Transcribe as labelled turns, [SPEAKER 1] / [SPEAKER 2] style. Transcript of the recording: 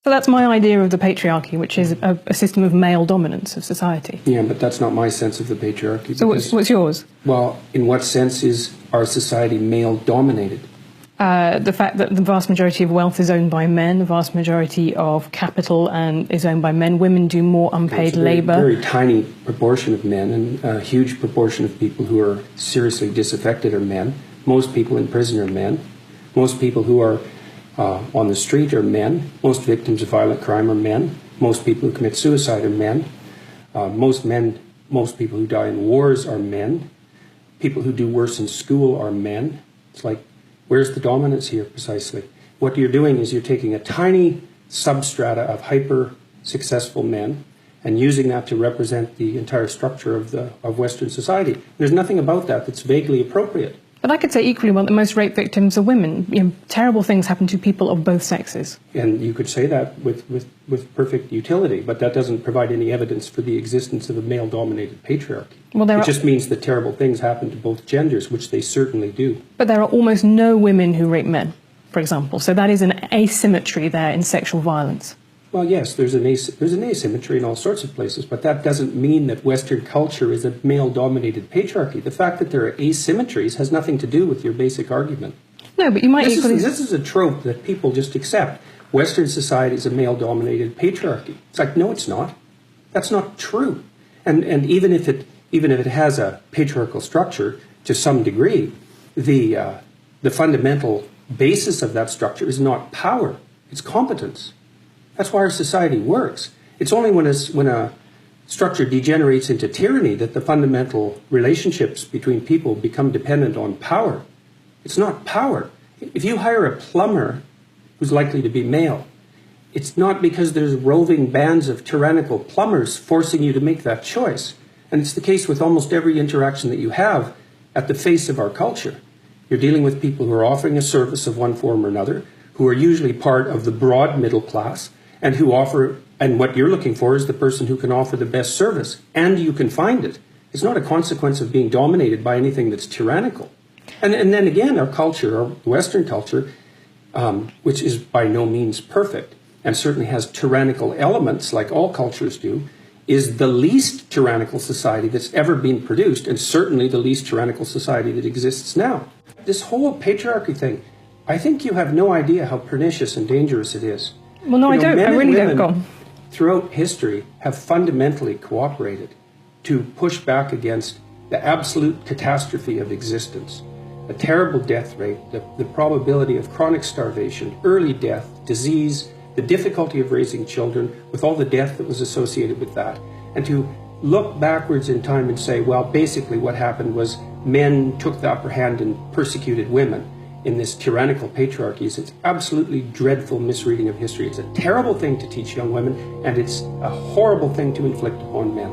[SPEAKER 1] So that's my idea of the patriarchy, which is a system of male dominance of society.
[SPEAKER 2] Yeah, but that's not my sense of the patriarchy.
[SPEAKER 1] So what's yours?
[SPEAKER 2] Well, in what sense is our society male-dominated?
[SPEAKER 1] The fact that the vast majority of wealth is owned by men, the vast majority of capital is owned by men. Women do more unpaid labour.
[SPEAKER 2] Very tiny proportion of men, and a huge proportion of people who are seriously disaffected are men. Most people in prison are men. Most people who are on the street are men. Most victims of violent crime are men. Most people who commit suicide are men. Most people who die in wars are men. People who do worse in school are men. It's like, where's the dominance here precisely? What you're doing is you're taking a tiny substrata of hyper-successful men and using that to represent the entire structure of Western society. There's nothing about that that's vaguely appropriate.
[SPEAKER 1] But I could say equally well that most rape victims are women. Terrible things happen to people of both sexes.
[SPEAKER 2] And you could say that with perfect utility, but that doesn't provide any evidence for the existence of a male-dominated patriarchy. Well, it just means that terrible things happen to both genders, which they certainly do.
[SPEAKER 1] But there are almost no women who rape men, for example. So that is an asymmetry there in sexual violence.
[SPEAKER 2] Well, yes, there's an asymmetry in all sorts of places, but that doesn't mean that Western culture is a male-dominated patriarchy. The fact that there are asymmetries has nothing to do with your basic argument.
[SPEAKER 1] No, but you might equally...
[SPEAKER 2] This is a trope that people just accept. Western society is a male-dominated patriarchy. It's like, no, it's not. That's not true. And even if it has a patriarchal structure to some degree, the fundamental basis of that structure is not power, it's competence. That's why our society works. It's only when a structure degenerates into tyranny that the fundamental relationships between people become dependent on power. It's not power. If you hire a plumber who's likely to be male, it's not because there's roving bands of tyrannical plumbers forcing you to make that choice. And it's the case with almost every interaction that you have at the face of our culture. You're dealing with people who are offering a service of one form or another, who are usually part of the broad middle class, and what you're looking for is the person who can offer the best service, and you can find it. It's not a consequence of being dominated by anything that's tyrannical. And then again, our culture, our Western culture, which is by no means perfect, and certainly has tyrannical elements like all cultures do, is the least tyrannical society that's ever been produced, and certainly the least tyrannical society that exists now. This whole patriarchy thing, I think you have no idea how pernicious and dangerous it is.
[SPEAKER 1] Well, no, I don't. I really don't. Go on.
[SPEAKER 2] Throughout history have fundamentally cooperated to push back against the absolute catastrophe of existence. A terrible death rate, the probability of chronic starvation, early death, disease, the difficulty of raising children, with all the death that was associated with that. And to look backwards in time and say, well, basically what happened was men took the upper hand and persecuted women in this tyrannical patriarchy. It's absolutely dreadful misreading of history. It's a terrible thing to teach young women, and it's a horrible thing to inflict upon men.